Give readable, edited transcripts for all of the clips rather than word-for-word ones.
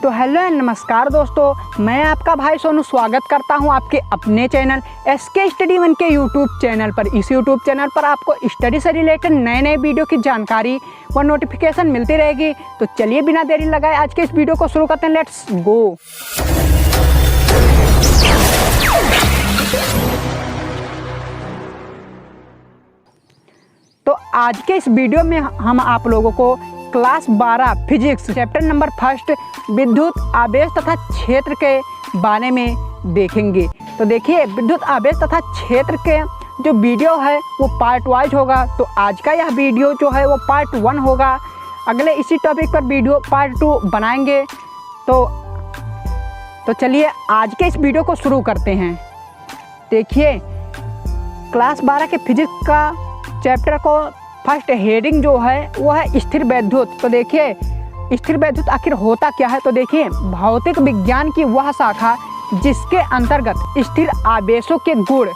तो hello and नमस्कार दोस्तों, मैं आपका भाई सोनू स्वागत करता हूं आपके अपने चैनल SK स्टडी 1 के यूट्यूब चैनल पर। इस यूट्यूब चैनल पर आपको स्टडी से रिलेटेड नए नए वीडियो की जानकारी व नोटिफिकेशन मिलती रहेगी। तो चलिए बिना देरी लगाए आज के इस वीडियो को शुरू करते हैं। Let's go. तो आज के इस वीडियो में हम आप लोगों को क्लास 12 फिजिक्स चैप्टर नंबर 1 विद्युत आवेश तथा क्षेत्र के बारे में देखेंगे। तो देखिए, विद्युत आवेश तथा क्षेत्र के जो वीडियो है वो पार्ट वाइज होगा। तो आज का यह वीडियो जो है वो पार्ट 1 होगा। अगले इसी टॉपिक पर वीडियो पार्ट 2 बनाएंगे। तो चलिए आज के इस वीडियो को शुरू करते हैं। देखिए, क्लास 12 के फिजिक्स का चैप्टर को फर्स्ट हेडिंग जो है वो है स्थिर वैद्युत। तो देखिए, स्थिर वैद्युत आखिर होता क्या है। तो देखिए, भौतिक विज्ञान की वह शाखा जिसके अंतर्गत स्थिर आवेशों के गुण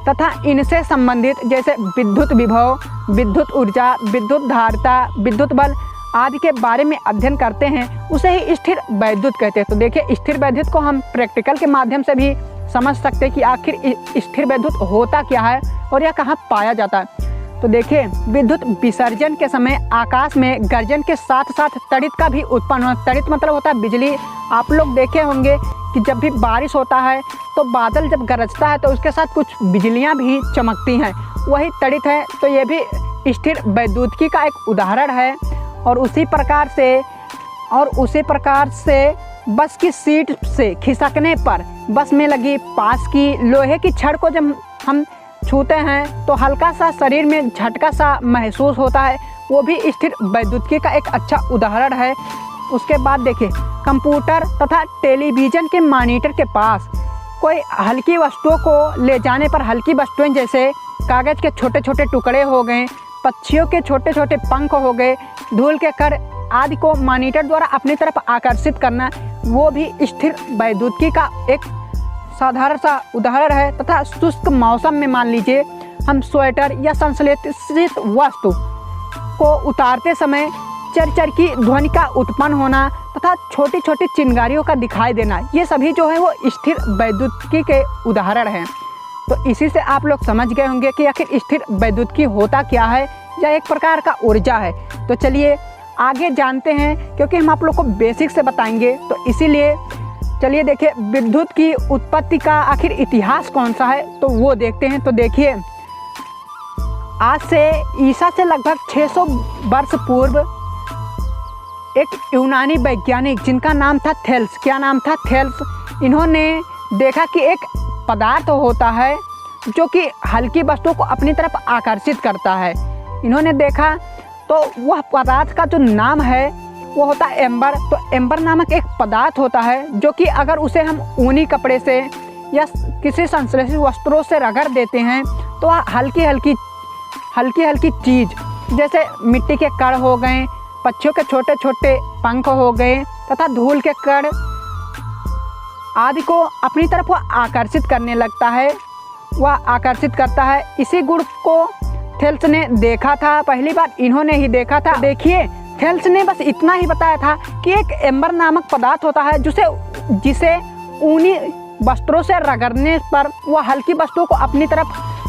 तथा इनसे संबंधित जैसे विद्युत विभव, विद्युत ऊर्जा, विद्युत धारिता, विद्युत बल आदि के बारे में अध्ययन करते हैं, उसे ही स्थिर वैद्युत कहते हैं। तो देखिए, स्थिर वैद्युत को हम प्रैक्टिकल के माध्यम से भी समझ सकते हैं कि आखिर स्थिर वैद्युत होता क्या है और यह कहाँ पाया जाता है। तो देखिए, विद्युत विसर्जन के समय आकाश में गर्जन के साथ साथ तड़ित का भी उत्पन्न हो। तड़ित मतलब होता है बिजली। आप लोग देखे होंगे कि जब भी बारिश होता है तो बादल जब गरजता है तो उसके साथ कुछ बिजलियां भी चमकती हैं, वही तड़ित है। तो ये भी स्थिर वैद्युतिकी का एक उदाहरण है। और उसी प्रकार से बस की सीट से खिसकने पर बस में लगी पास की लोहे की छड़ को जब हम छूते हैं तो हल्का सा शरीर में झटका सा महसूस होता है, वो भी स्थिर वैद्युतिकी का एक अच्छा उदाहरण है। उसके बाद देखिए, कंप्यूटर तथा टेलीविज़न के मॉनिटर के पास कोई हल्की वस्तुओं को ले जाने पर हल्की वस्तुएं जैसे कागज़ के छोटे छोटे टुकड़े हो गए, पक्षियों के छोटे छोटे पंख हो गए, धूल के कण आदि को मॉनिटर द्वारा अपनी तरफ आकर्षित करना, वो भी स्थिर वैद्युतिकी का एक साधारण सा उदाहरण है। तथा शुष्क मौसम में मान लीजिए हम स्वेटर या संश्लेषित वस्तु को उतारते समय चरचर की ध्वनि का उत्पन्न होना तथा छोटी छोटी चिंगारियों का दिखाई देना, ये सभी जो है वो स्थिर वैद्युतिकी के उदाहरण हैं। तो इसी से आप लोग समझ गए होंगे कि आखिर स्थिर वैद्युतिकी होता क्या है, या एक प्रकार का ऊर्जा है। तो चलिए आगे जानते हैं, क्योंकि हम आप लोग को बेसिक से बताएंगे। तो इसीलिए चलिए देखिए, विद्युत की उत्पत्ति का आखिर इतिहास कौन सा है तो वो देखते हैं। तो देखिए, आज से ईसा से लगभग 600 वर्ष पूर्व एक यूनानी वैज्ञानिक जिनका नाम था थेल्स, क्या नाम था, थेल्स, इन्होंने देखा कि एक पदार्थ होता है जो कि हल्की वस्तुओं को अपनी तरफ आकर्षित करता है। इन्होंने देखा तो वह पदार्थ का जो नाम है वो होता है एम्बर। तो एम्बर नामक एक पदार्थ होता है जो कि अगर उसे हम ऊनी कपड़े से या किसी संश्लेषित वस्त्रों से रगड़ देते हैं तो वह हल्की हल्की चीज़ जैसे मिट्टी के कण हो गए, पक्षियों के छोटे छोटे पंख हो गए तथा धूल के कण आदि को अपनी तरफ वह आकर्षित करने लगता है, वह आकर्षित करता है। इसी गुण को थेल्स ने देखा था, पहली बार इन्होंने ही देखा था। देखिए, थेल्स ने बस इतना ही बताया था कि एक एम्बर नामक पदार्थ होता है जिसे ऊनी वस्त्रों से रगड़ने पर वह हल्की वस्तुओं को अपनी तरफ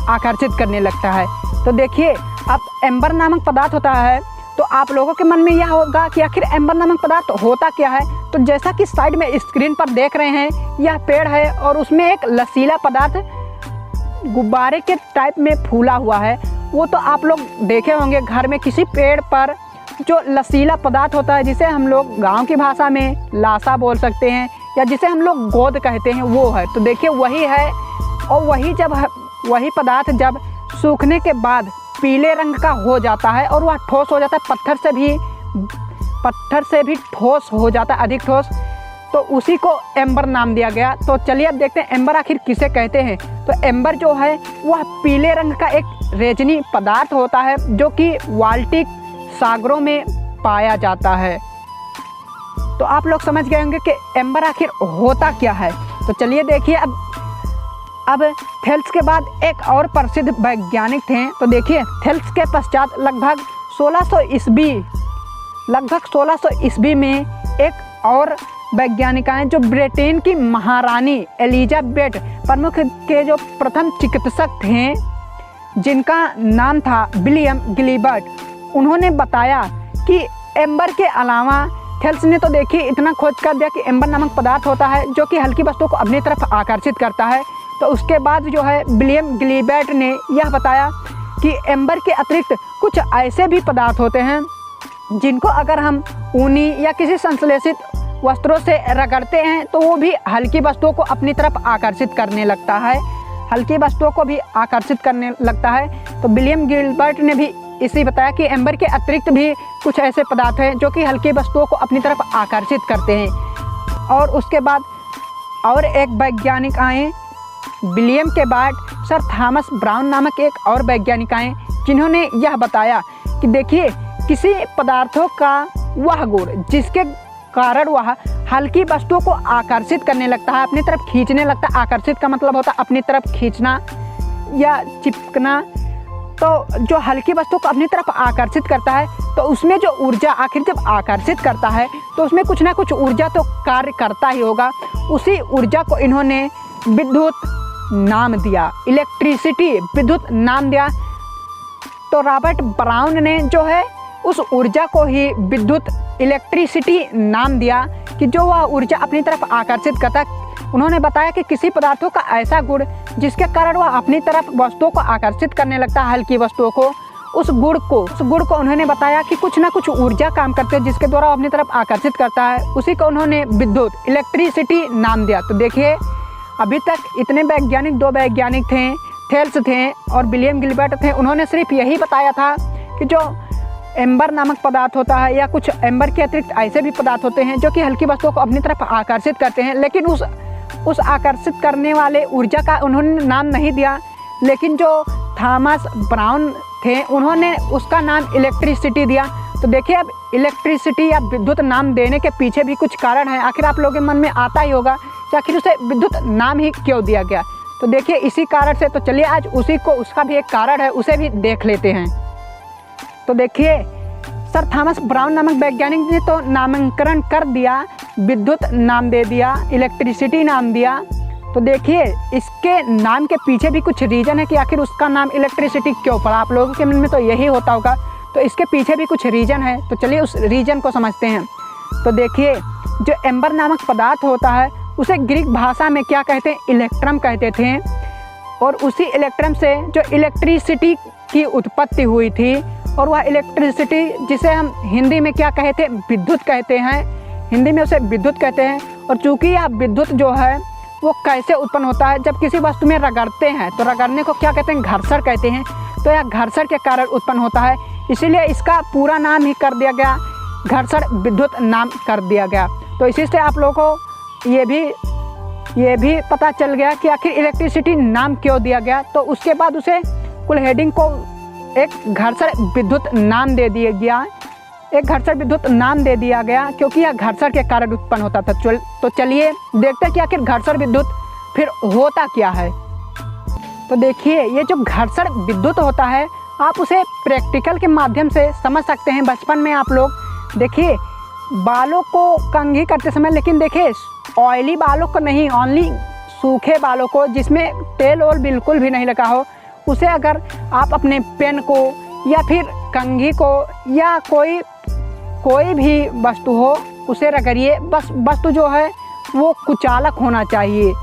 आकर्षित करने लगता है। तो देखिए, अब एम्बर नामक पदार्थ होता है तो आप लोगों के मन में यह होगा कि आखिर एम्बर नामक पदार्थ होता क्या है। तो जैसा कि साइड में स्क्रीन पर देख रहे हैं, यह पेड़ है और उसमें एक लसीला पदार्थ गुब्बारे के टाइप में फूला हुआ है। वो तो आप लोग देखे होंगे घर में किसी पेड़ पर जो लसीला पदार्थ होता है, जिसे हम लोग गांव की भाषा में लासा बोल सकते हैं या जिसे हम लोग गोद कहते हैं, वो है। तो देखिए, वही है। और वही पदार्थ जब सूखने के बाद पीले रंग का हो जाता है और वह ठोस हो जाता है, पत्थर से भी ठोस हो जाता है, अधिक ठोस, तो उसी को एम्बर नाम दिया गया। तो चलिए अब देखते हैं एम्बर आखिर किसे कहते हैं। तो एम्बर जो है वह पीले रंग का एक रेजनी पदार्थ होता है जो कि बाल्टिक सागरों में पाया जाता है। तो आप लोग समझ गए होंगे कि एम्बर आखिर होता क्या है। तो चलिए देखिए, अब थेल्स के बाद एक और प्रसिद्ध वैज्ञानिक थे। तो देखिए, थेल्स के पश्चात लगभग 1600 ईस्वी में एक और वैज्ञानिकाएं जो ब्रिटेन की महारानी एलिजाबेथ प्रमुख के जो प्रथम चिकित्सक थे जिनका नाम था विलियम गिलबर्ट, उन्होंने बताया कि एम्बर के अलावा थेल्स ने तो देखिए इतना खोज कर दिया कि एम्बर नामक पदार्थ होता है जो कि हल्की वस्तुओं को अपनी तरफ आकर्षित करता है। तो उसके बाद जो है विलियम गिलबर्ट ने यह बताया कि एम्बर के अतिरिक्त कुछ ऐसे भी पदार्थ होते हैं जिनको अगर हम ऊनी या किसी संश्लेषित वस्त्रों से रगड़ते हैं तो वो भी हल्की वस्तुओं को अपनी तरफ आकर्षित करने लगता है, हल्की वस्तुओं को भी आकर्षित करने लगता है। तो विलियम गिलबर्ट ने भी इसी बताया कि एम्बर के अतिरिक्त भी कुछ ऐसे पदार्थ हैं जो कि हल्की वस्तुओं को अपनी तरफ आकर्षित करते हैं। और उसके बाद और एक वैज्ञानिक आए विलियम के बाद सर थॉमस ब्राउन नामक एक और वैज्ञानिक आए जिन्होंने यह बताया कि देखिए किसी पदार्थों का वह गुण जिसके कारण वह हल्की वस्तुओं को आकर्षित करने लगता है, अपनी तरफ खींचने लगता है। आकर्षित का मतलब होता है अपनी तरफ खींचना या चिपकना। तो जो हल्की वस्तु को अपनी तरफ आकर्षित करता है तो उसमें जो ऊर्जा आखिर जब आकर्षित करता है तो उसमें कुछ ना कुछ ऊर्जा तो कार्य करता ही होगा। उसी ऊर्जा को इन्होंने विद्युत नाम दिया, इलेक्ट्रिसिटी विद्युत नाम दिया। तो रॉबर्ट ब्राउन ने जो है उस ऊर्जा को ही विद्युत इलेक्ट्रिसिटी नाम दिया कि जो वह ऊर्जा अपनी तरफ आकर्षित करता है। उन्होंने बताया कि किसी पदार्थों का ऐसा गुण जिसके कारण वह अपनी तरफ वस्तुओं को आकर्षित करने लगता है, हल्की वस्तुओं को, उस गुण को उन्होंने बताया कि कुछ ना कुछ ऊर्जा काम करते हैं जिसके द्वारा अपनी तरफ आकर्षित करता है। उसी को उन्होंने विद्युत इलेक्ट्रिसिटी नाम दिया। तो देखिए अभी तक इतने वैज्ञानिक, दो वैज्ञानिक थे, थेल्स थे और विलियम गिलबर्ट थे। उन्होंने सिर्फ यही बताया था कि जो एम्बर नामक पदार्थ होता है या कुछ एम्बर के अतिरिक्त ऐसे भी पदार्थ होते हैं जो कि हल्की वस्तुओं को अपनी तरफ आकर्षित करते हैं, लेकिन उस आकर्षित करने वाले ऊर्जा का उन्होंने नाम नहीं दिया। लेकिन जो थॉमस ब्राउन थे उन्होंने उसका नाम इलेक्ट्रिसिटी दिया। तो देखिए अब इलेक्ट्रिसिटी या विद्युत नाम देने के पीछे भी कुछ कारण है। आखिर आप लोगों के मन में आता ही होगा कि आखिर उसे विद्युत नाम ही क्यों दिया गया। तो देखिए इसी कारण से, तो चलिए आज उसी को, उसका भी एक कारण है, उसे भी देख लेते हैं। तो देखिए सर थॉमस ब्राउन नामक वैज्ञानिक ने तो नामकरण कर दिया, विद्युत नाम दे दिया, इलेक्ट्रिसिटी नाम दिया। तो देखिए इसके नाम के पीछे भी कुछ रीज़न है कि आखिर उसका नाम इलेक्ट्रिसिटी क्यों पड़ा। आप लोगों के मन में तो यही होता होगा। तो इसके पीछे भी कुछ रीज़न है, तो चलिए उस रीज़न को समझते हैं। तो देखिए जो एम्बर नामक पदार्थ होता है उसे ग्रीक भाषा में क्या कहते हैं, इलेक्ट्रम कहते थे। और उसी इलेक्ट्रम से जो इलेक्ट्रिसिटी की उत्पत्ति हुई थी, और वह इलेक्ट्रिसिटी जिसे हम हिंदी में क्या कहते हैं, विद्युत कहते हैं। हिंदी में उसे विद्युत कहते हैं। और चूँकि यह विद्युत जो है वो कैसे उत्पन्न होता है, जब किसी वस्तु में रगड़ते हैं तो रगड़ने को क्या कहते हैं, घर्षण कहते हैं। तो यह घर्षण के कारण उत्पन्न होता है, इसीलिए इसका पूरा नाम ही कर दिया गया, घर्षण विद्युत नाम कर दिया गया। तो इसी से आप लोगों को ये भी पता चल गया कि आखिर इलेक्ट्रिसिटी नाम क्यों दिया गया। तो उसके बाद उसे कुल हेडिंग को एक घर्षण विद्युत नाम दे दिया गया, एक घर्षण विद्युत नाम दे दिया गया क्योंकि यह घर्षण के कारण उत्पन्न होता था। तो चलिए देखते हैं कि आखिर घर्षण विद्युत फिर होता क्या है। तो देखिए ये जो घर्षण विद्युत होता है आप उसे प्रैक्टिकल के माध्यम से समझ सकते हैं। बचपन में आप लोग देखिए बालों को कंघी करते समय, लेकिन देखिए ऑयली बालों को नहीं, ओनली सूखे बालों को जिसमें तेल और बिल्कुल भी नहीं लगा हो, उसे अगर आप अपने पेन को या फिर कंघी को या कोई भी वस्तु हो उसे रगड़िए। बस वस्तु जो है वो कुचालक होना चाहिए,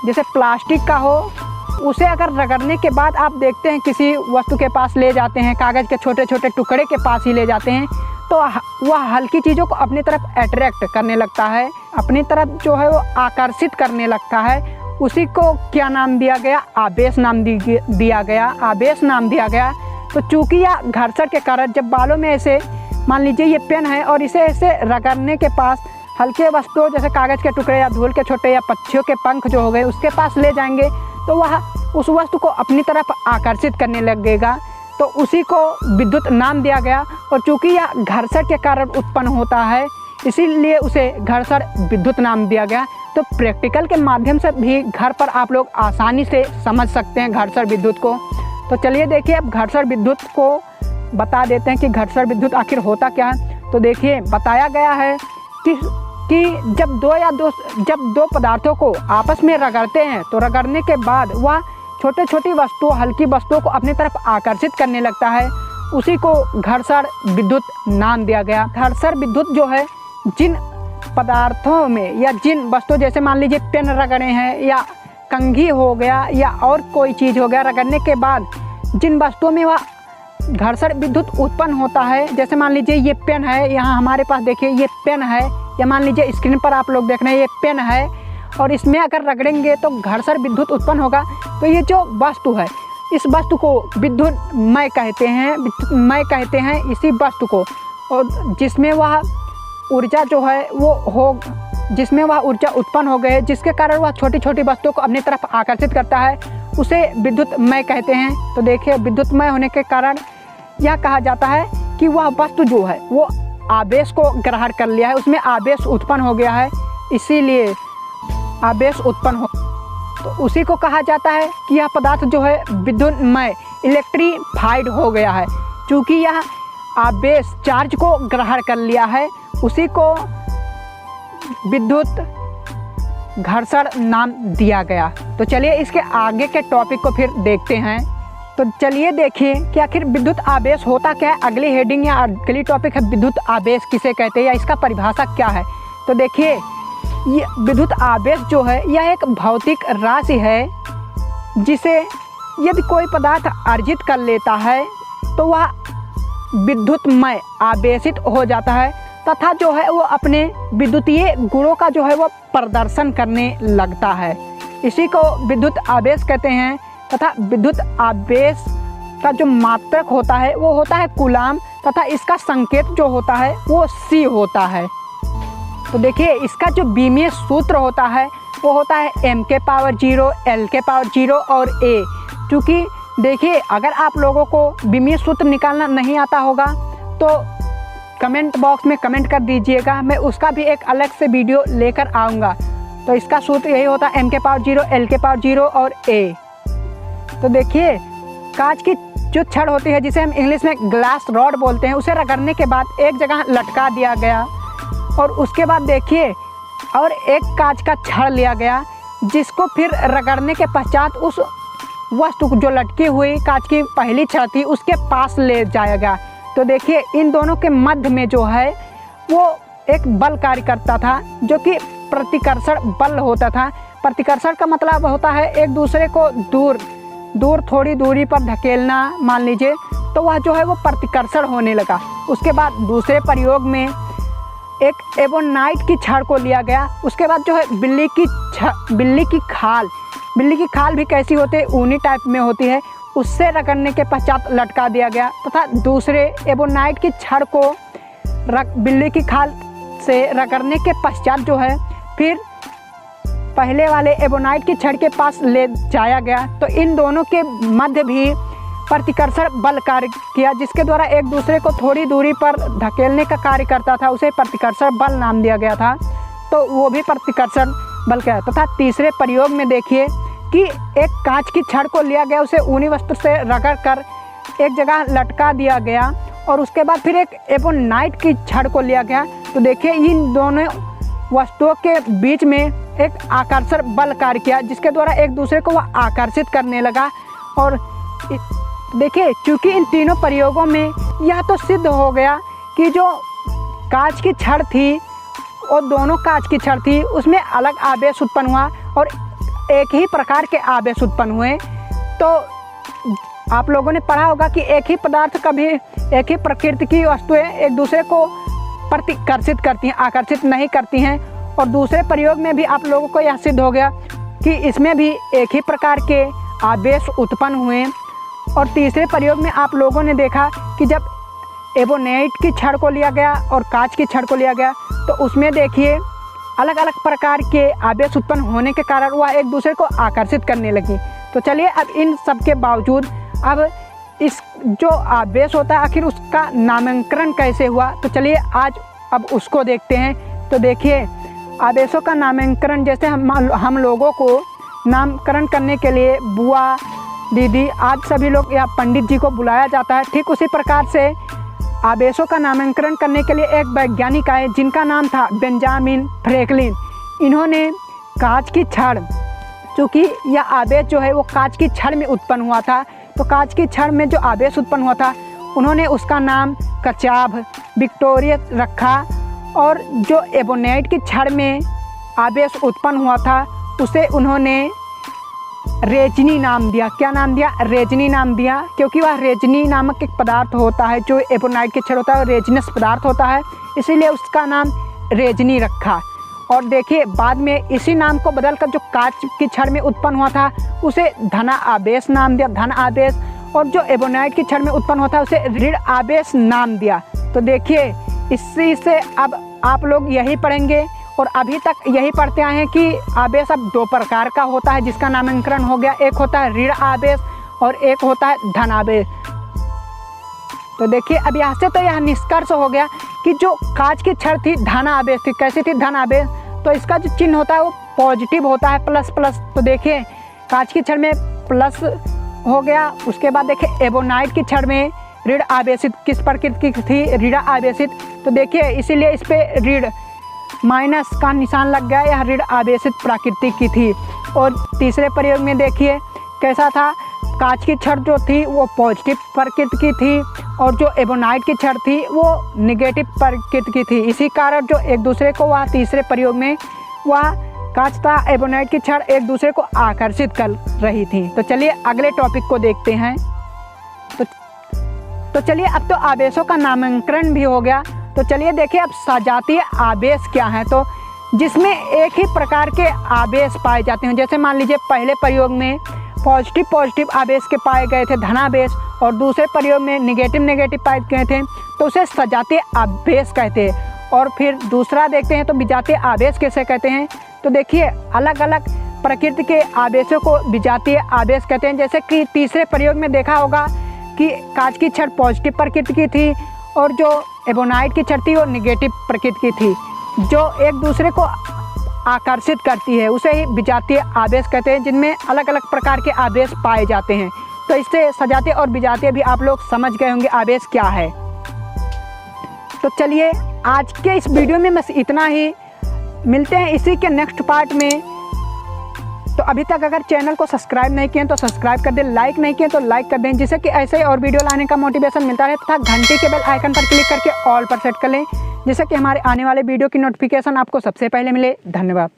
जैसे प्लास्टिक का हो, उसे अगर रगड़ने के बाद आप देखते हैं किसी वस्तु के पास ले जाते हैं, कागज़ के छोटे छोटे टुकड़े के पास ही ले जाते हैं, तो वह हल्की चीज़ों को अपनी तरफ अट्रैक्ट करने लगता है, अपनी तरफ जो है वो आकर्षित करने लगता है। उसी को क्या नाम दिया गया, आवेश नाम दिया गया, आवेश नाम दिया गया। तो चूँकि यह घर्षण के कारण जब बालों में ऐसे, मान लीजिए ये पेन है और इसे ऐसे रगड़ने के पास हल्के वस्तुओं जैसे कागज़ के टुकड़े या धूल के छोटे या पक्षियों के पंख जो हो गए उसके पास ले जाएंगे तो वह उस वस्तु को अपनी तरफ आकर्षित करने लगेगा। तो उसी को विद्युत नाम दिया गया। और चूँकि यह घर्षण के कारण उत्पन्न होता है इसीलिए उसे घर्षण विद्युत नाम दिया गया। तो प्रैक्टिकल के माध्यम से भी घर पर आप लोग आसानी से समझ सकते हैं घर्षण विद्युत को। तो चलिए देखिए अब घर्षण विद्युत को बता देते हैं कि घर्षण विद्युत आखिर होता क्या है। तो देखिए बताया गया है कि कि जब दो पदार्थों को आपस में रगड़ते हैं तो रगड़ने के बाद वह छोटे छोटी वस्तुओं हल्की वस्तुओं को अपनी तरफ आकर्षित करने लगता है। उसी को घर्षण विद्युत नाम दिया गया। घर्षण विद्युत जो है जिन पदार्थों में या जिन वस्तुओं, जैसे मान लीजिए पेन रगड़े हैं या कंघी हो गया या और कोई चीज़ हो गया, रगड़ने के बाद जिन वस्तुओं में वह घर्षण विद्युत उत्पन्न होता है, जैसे मान लीजिए ये पेन है, यहाँ हमारे पास देखिए ये पेन है, या मान लीजिए स्क्रीन पर आप लोग देख रहे हैं ये पेन है, और इसमें अगर रगड़ेंगे तो घर्षण विद्युत उत्पन्न होगा। तो ये जो वस्तु है इस वस्तु को विद्युतमय कहते हैं इसी वस्तु को, और जिसमें वह ऊर्जा जो है जिसमें वह ऊर्जा उत्पन्न हो गए, जिसके कारण वह छोटी छोटी वस्तुओं को अपनी तरफ आकर्षित करता है, उसे विद्युतमय कहते हैं। तो देखिए विद्युतमय होने के कारण यह कहा जाता है कि वह वस्तु जो है वो आवेश को ग्रहण कर लिया है, उसमें आवेश उत्पन्न हो गया है, इसीलिए आवेश उत्पन्न हो, तो उसी को कहा जाता है कि यह पदार्थ जो है विद्युतमय इलेक्ट्रीफाइड हो गया है। चूँकि यह आवेश चार्ज को ग्रहण कर लिया है, उसी को विद्युत घर्षण नाम दिया गया। तो चलिए इसके आगे के टॉपिक को फिर देखते हैं। तो चलिए देखिए कि आखिर विद्युत आवेश होता क्या है। अगली हेडिंग या अगली टॉपिक है विद्युत आवेश किसे कहते हैं या इसका परिभाषा क्या है। तो देखिए ये विद्युत आवेश जो है यह एक भौतिक राशि है जिसे यदि कोई पदार्थ अर्जित कर लेता है तो वह विद्युतमय आवेशित हो जाता है तथा जो है वो अपने विद्युतीय गुणों का जो है वो प्रदर्शन करने लगता है। इसी को विद्युत आवेश कहते हैं। तथा विद्युत आवेश का जो मात्रक होता है वो होता है कूलाम, तथा इसका संकेत जो होता है वो C होता है। तो देखिए इसका जो बीमीय सूत्र होता है वो होता है m⁻0 l⁻0 और a। क्योंकि देखिए अगर आप लोगों को बीमीय सूत्र निकालना नहीं आता होगा तो कमेंट बॉक्स में कमेंट कर दीजिएगा, मैं उसका भी एक अलग से वीडियो लेकर आऊँगा। तो इसका सूत्र यही होता है m⁻0 l⁻0 और a। तो देखिए कांच की जो छड़ होती है जिसे हम इंग्लिश में ग्लास रॉड बोलते हैं, उसे रगड़ने के बाद एक जगह लटका दिया गया और उसके बाद देखिए और एक कांच का छड़ लिया गया जिसको फिर रगड़ने के पश्चात उस वस्तु जो लटकी हुई कांच की पहली छड़ थी उसके पास ले जाया गया। तो देखिए इन दोनों के मध्य में जो है वो एक बल कार्य करता था जो कि प्रतिकर्षण बल होता था। प्रतिकर्षण का मतलब होता है एक दूसरे को दूर थोड़ी दूरी पर धकेलना मान लीजिए, तो वह जो है वो प्रतिकर्षण होने लगा। उसके बाद दूसरे प्रयोग में एक एबोनाइट की छड़ को लिया गया। उसके बाद जो है बिल्ली की खाल भी कैसी होती है, ऊनी टाइप में होती है, उससे रगड़ने के पश्चात लटका दिया गया तथा दूसरे एबोनाइट की छड़ को बिल्ली की खाल से रगड़ने के पश्चात जो है फिर पहले वाले एबोनाइट की छड़ के पास ले जाया गया। तो इन दोनों के मध्य भी प्रतिकर्षण बल कार्य किया जिसके द्वारा एक दूसरे को थोड़ी दूरी पर धकेलने का कार्य करता था, उसे प्रतिकर्षण बल नाम दिया गया था। तो वो भी प्रतिकर्षण बल का है। तथा तीसरे प्रयोग में देखिए कि एक कांच की छड़ को लिया गया, उसे ऊनी वस्तु से रगड़ कर एक जगह लटका दिया गया और उसके बाद फिर एक एबोनाइट की छड़ को लिया गया। तो देखिए इन दोनों वस्तुओं के बीच में एक आकर्षण बल कार्य किया जिसके द्वारा एक दूसरे को वह आकर्षित करने लगा। और देखिए चूँकि इन तीनों प्रयोगों में यह तो सिद्ध हो गया कि जो कांच की छड़ थी और दोनों कांच की छड़ थी उसमें अलग आवेश उत्पन्न हुआ और एक ही प्रकार के आवेश उत्पन्न हुए। तो आप लोगों ने पढ़ा होगा कि एक ही पदार्थ कभी एक ही प्रकृति की वस्तुएं एक दूसरे को प्रतिकर्षित करती हैं, आकर्षित नहीं करती हैं। और दूसरे प्रयोग में भी आप लोगों को यह सिद्ध हो गया कि इसमें भी एक ही प्रकार के आवेश उत्पन्न हुए। और तीसरे प्रयोग में आप लोगों ने देखा कि जब एबोनाइट की छड़ को लिया गया और कांच की छड़ को लिया गया तो उसमें देखिए अलग अलग प्रकार के आवेश उत्पन्न होने के कारण वह एक दूसरे को आकर्षित करने लगी। तो चलिए अब इन सब के बावजूद अब इस जो आवेश होता है आखिर उसका नामकरण कैसे हुआ, तो चलिए आज अब उसको देखते हैं। तो देखिए आवेशों का नामकरण जैसे हम लोगों को नामकरण करने के लिए बुआ, दीदी आज सभी लोग या पंडित जी को बुलाया जाता है, ठीक उसी प्रकार से आवेशों का नामकरण करने के लिए एक वैज्ञानिक आए जिनका नाम था बेंजामिन फ्रैंकलिन। इन्होंने कांच की छड़, चूँकि यह आवेश जो है वो कांच की छड़ में उत्पन्न हुआ था, तो कांच की छड़ में जो आवेश उत्पन्न हुआ था उन्होंने उसका नाम कचाभ विक्टोरियस रखा। और जो एबोनाइट की छड़ में आवेश उत्पन्न हुआ था उसे उन्होंने रेजनी नाम दिया। क्या नाम दिया? रेजनी नाम दिया, क्योंकि वह रेजनी नामक एक पदार्थ होता है। जो एबोनाइट की छड़ होता है वो रेजिनस पदार्थ होता है, इसीलिए उसका नाम रेजनी रखा। और देखिए बाद में इसी नाम को बदलकर जो कांच की छड़ में उत्पन्न हुआ था उसे धन आवेश नाम दिया, धन आवेश। और जो एबोनाइट की छड़ में उत्पन्न हुआ था उसे ऋण आवेश नाम दिया। तो देखिए इसी से अब आप लोग यही पढ़ेंगे और अभी तक यही पढ़ते आए हैं कि आवेश अब दो प्रकार का होता है जिसका नामकरण हो गया। एक होता है ऋण आवेश और एक होता है धन आवेश। तो देखिए अब यहाँ से तो यह निष्कर्ष हो गया कि जो कांच की छड़ थी धन आवेश थी। कैसी थी? धन आवेश। तो इसका जो चिन्ह होता है वो पॉजिटिव होता है, प्लस प्लस। तो देखिए कांच की छड़ में प्लस हो गया। उसके बाद देखिए एबोनाइट की छड़ में ऋण आवेशित किस प्रकृति की थी? ऋण आवेशित। तो देखिए इसीलिए इस पे ऋण माइनस का निशान लग गया, यह ऋण आवेशित प्रकृति की थी। और तीसरे प्रयोग में देखिए कैसा था? कांच की छड़ जो थी वो पॉजिटिव प्रकृति की थी और जो एबोनाइट की छड़ थी वो निगेटिव प्रकृति की थी। इसी कारण जो एक दूसरे को वह तीसरे प्रयोग में वह कांच तथा एबोनाइट की छड़ एक दूसरे को आकर्षित कर रही थी। तो चलिए अगले टॉपिक को देखते हैं। तो चलिए अब तो आवेशों का नामकरण भी हो गया। तो चलिए देखिए अब सजातीय आवेश क्या है। तो जिसमें एक ही प्रकार के आवेश पाए जाते हैं। जैसे मान लीजिए पहले प्रयोग में पॉजिटिव आवेश के पाए गए थे धनावेश और दूसरे प्रयोग में नेगेटिव पाए गए थे, तो उसे सजातीय आवेश कहते हैं। और फिर दूसरा देखते हैं तो विजातीय आवेश कैसे कहते हैं। तो देखिए अलग अलग प्रकृति के आवेशों को विजातीय आवेश कहते हैं। जैसे कि तीसरे प्रयोग में देखा होगा कि कांच की छड़ पॉजिटिव प्रकृति की थी और जो एबोनाइट की छड़ थी वो निगेटिव प्रकृति की थी, जो एक दूसरे को आकर्षित करती है, उसे ही विजातीय आवेश कहते हैं, जिनमें अलग अलग प्रकार के आवेश पाए जाते हैं। तो इससे सजातीय और विजातीय भी आप लोग समझ गए होंगे आवेश क्या है। तो चलिए आज के इस वीडियो में बस इतना ही, मिलते हैं इसी के नेक्स्ट पार्ट में। तो अभी तक अगर चैनल को सब्सक्राइब नहीं किए तो सब्सक्राइब कर दें, लाइक नहीं किए तो लाइक कर दें, जिससे कि ऐसे ही और वीडियो लाने का मोटिवेशन मिलता रहे। तथा घंटी के बेल आइकन पर क्लिक करके ऑल पर सेट कर लें, जिससे कि हमारे आने वाले वीडियो की नोटिफिकेशन आपको सबसे पहले मिले। धन्यवाद।